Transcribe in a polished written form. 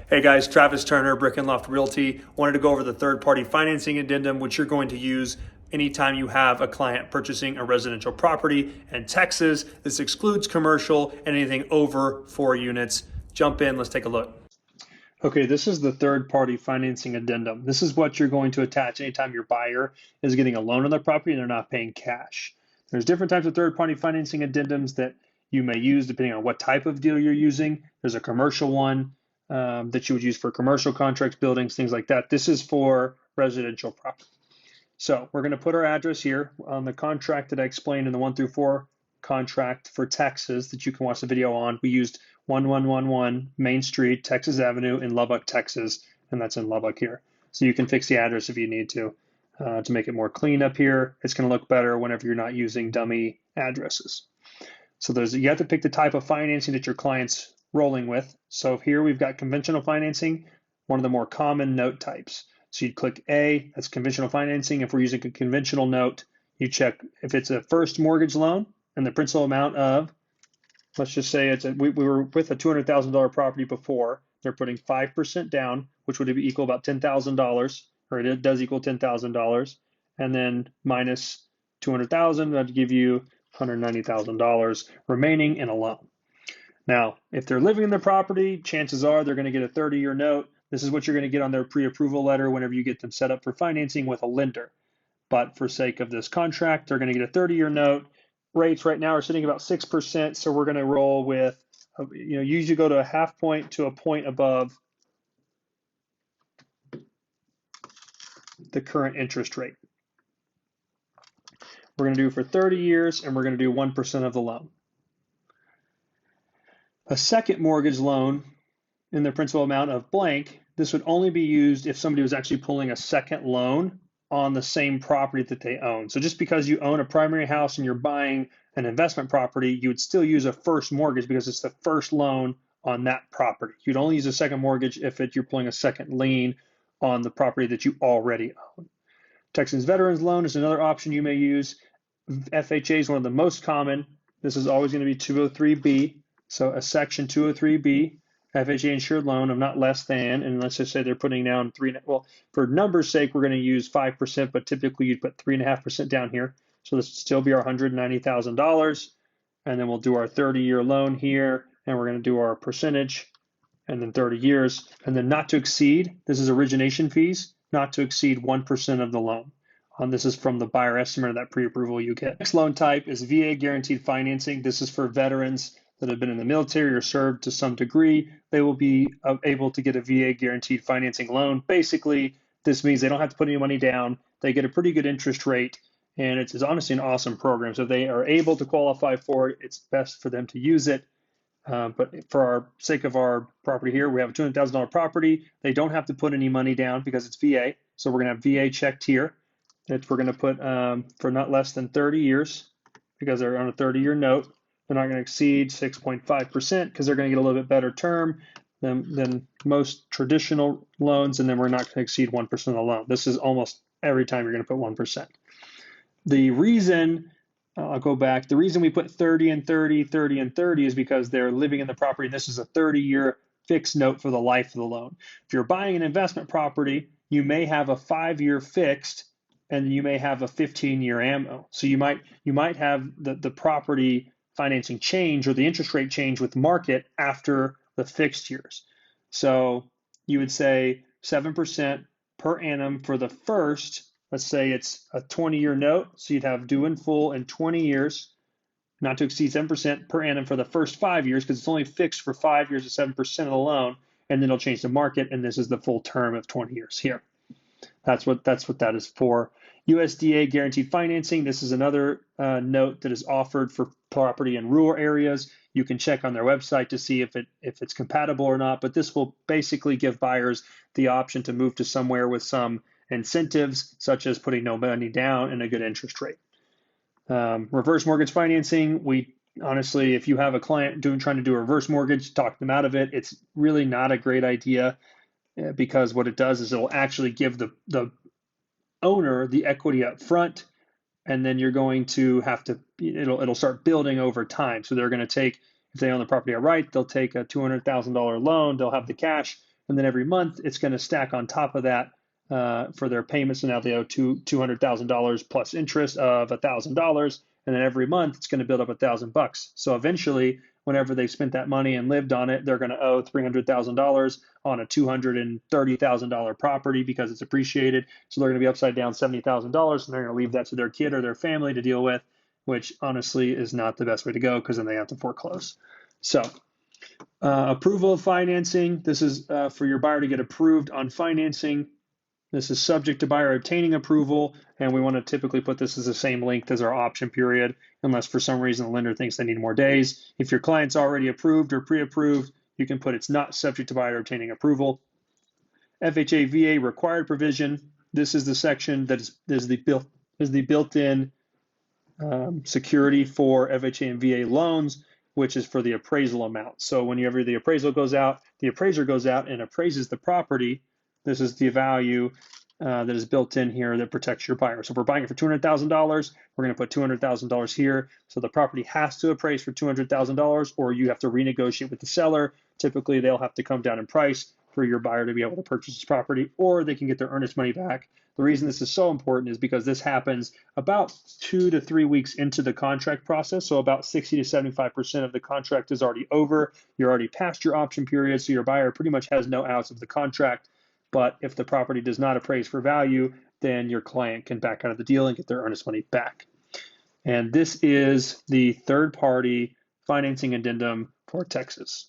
Hey guys, Travis Turner, Brick and Loft Realty. Wanted to go over the third party financing addendum, which you're going to use anytime you have a client purchasing a residential property in Texas. This excludes commercial and anything over 4 units. Jump in, let's take a look. Okay, this is the third party financing addendum. This is what you're going to attach anytime your buyer is getting a loan on their property and they're not paying cash. There's different types of third party financing addendums that you may use depending on what type of deal you're using. There's a commercial one that you would use for commercial contracts, buildings, things like that. This is for residential property. So we're going to put our address here on the contract that I explained in the 1 through 4 contract for Texas that you can watch the video on. We used 1111 Main Street, Texas Avenue in Lubbock, Texas, and that's in Lubbock here. So you can fix the address if you need to make it more clean up here. It's going to look better whenever you're not using dummy addresses. So you have to pick the type of financing that your client's rolling with. So here we've got conventional financing, one of the more common note types. So you'd click A, that's conventional financing. If we're using a conventional note, you check if it's a first mortgage loan and the principal amount of, let's just say we were with a $200,000 property before. They're putting 5% down, which would equal about $10,000, or it does equal $10,000, and then minus $200,000, that'd give you $190,000 remaining in a loan. Now, if they're living in the property, chances are they're going to get a 30-year note. This is what you're going to get on their pre-approval letter whenever you get them set up for financing with a lender. But for sake of this contract, they're going to get a 30-year note. Rates right now are sitting about 6%, so we're going to roll with, usually go to a half point to a point above the current interest rate. We're going to do it for 30 years, and we're going to do 1% of the loan. A second mortgage loan in the principal amount of blank, this would only be used if somebody was actually pulling a second loan on the same property that they own. So just because you own a primary house and you're buying an investment property, you would still use a first mortgage because it's the first loan on that property. You'd only use a second mortgage if you're pulling a second lien on the property that you already own. Texas Veterans Loan is another option you may use. FHA is one of the most common. This is always going to be 203B. So a section 203B, FHA insured loan of not less than, and let's just say they're putting down for numbers sake, we're going to use 5%, but typically you'd put 3.5% down here. So this would still be our $190,000. And then we'll do our 30-year loan here, and we're going to do our percentage, and then 30 years. And then not to exceed, this is origination fees, not to exceed 1% of the loan. This is from the buyer estimate of that pre-approval you get. Next loan type is VA guaranteed financing. This is for veterans that have been in the military or served to some degree. They will be able to get a VA guaranteed financing loan. Basically, this means they don't have to put any money down. They get a pretty good interest rate, and it's honestly an awesome program. So if they are able to qualify for it, it's best for them to use it. But for our sake of our property here, we have a $200,000 property. They don't have to put any money down because it's VA. So we're going to have VA checked here. We're going to put for not less than 30 years because they're on a 30-year note. They're not going to exceed 6.5% because they're going to get a little bit better term than most traditional loans, and then we're not going to exceed 1% of the loan. This is almost every time you're going to put 1%. The reason, I'll go back, the reason we put 30 and 30, 30 and 30 is because they're living in the property. This is a 30-year fixed note for the life of the loan. If you're buying an investment property, you may have a 5-year fixed, and you may have a 15-year ammo. So you might have the property financing change or the interest rate change with market after the fixed years. So you would say 7% per annum for the first, let's say it's a 20-year note, so you'd have due in full in 20 years, not to exceed 7% per annum for the first 5 years because it's only fixed for 5 years at 7% of the loan, and then it'll change the market, and this is the full term of 20 years here. That's what that is for. USDA guaranteed financing. This is another note that is offered for property in rural areas. You can check on their website to see if it's compatible or not, but this will basically give buyers the option to move to somewhere with some incentives, such as putting no money down and a good interest rate. Reverse mortgage financing. Honestly, if you have a client trying to do a reverse mortgage, talk them out of it. It's really not a great idea because what it does is it'll actually give the owner the equity up front, and then you're going to have to, it'll start building over time. So they're going to take, if they own the property outright, they'll take a $200,000 loan, they'll have the cash, and then every month it's going to stack on top of that for their payments. So now they owe $200,000 plus interest of $1,000, and then every month it's going to build up $1,000. So eventually, whenever they've spent that money and lived on it, they're going to owe $300,000 on a $230,000 property because it's appreciated. So they're going to be upside down $70,000, and they're going to leave that to their kid or their family to deal with, which honestly is not the best way to go because then they have to foreclose. So approval of financing. This is for your buyer to get approved on financing. This is subject to buyer obtaining approval, and we want to typically put this as the same length as our option period, unless for some reason the lender thinks they need more days. If your client's already approved or pre-approved, you can put it's not subject to buyer obtaining approval. FHA VA required provision. This is the section that is the built-in security for FHA and VA loans, which is for the appraisal amount. So whenever the appraisal goes out, the appraiser goes out and appraises the property. This is the value that is built in here that protects your buyer. So if we're buying it for $200,000, we're going to put $200,000 here. So the property has to appraise for $200,000, or you have to renegotiate with the seller. Typically, they'll have to come down in price for your buyer to be able to purchase this property, or they can get their earnest money back. The reason this is so important is because this happens about 2 to 3 weeks into the contract process. So about 60 to 75% of the contract is already over. You're already past your option period, so your buyer pretty much has no outs of the contract. But if the property does not appraise for value, then your client can back out of the deal and get their earnest money back. And this is the third party financing addendum for Texas.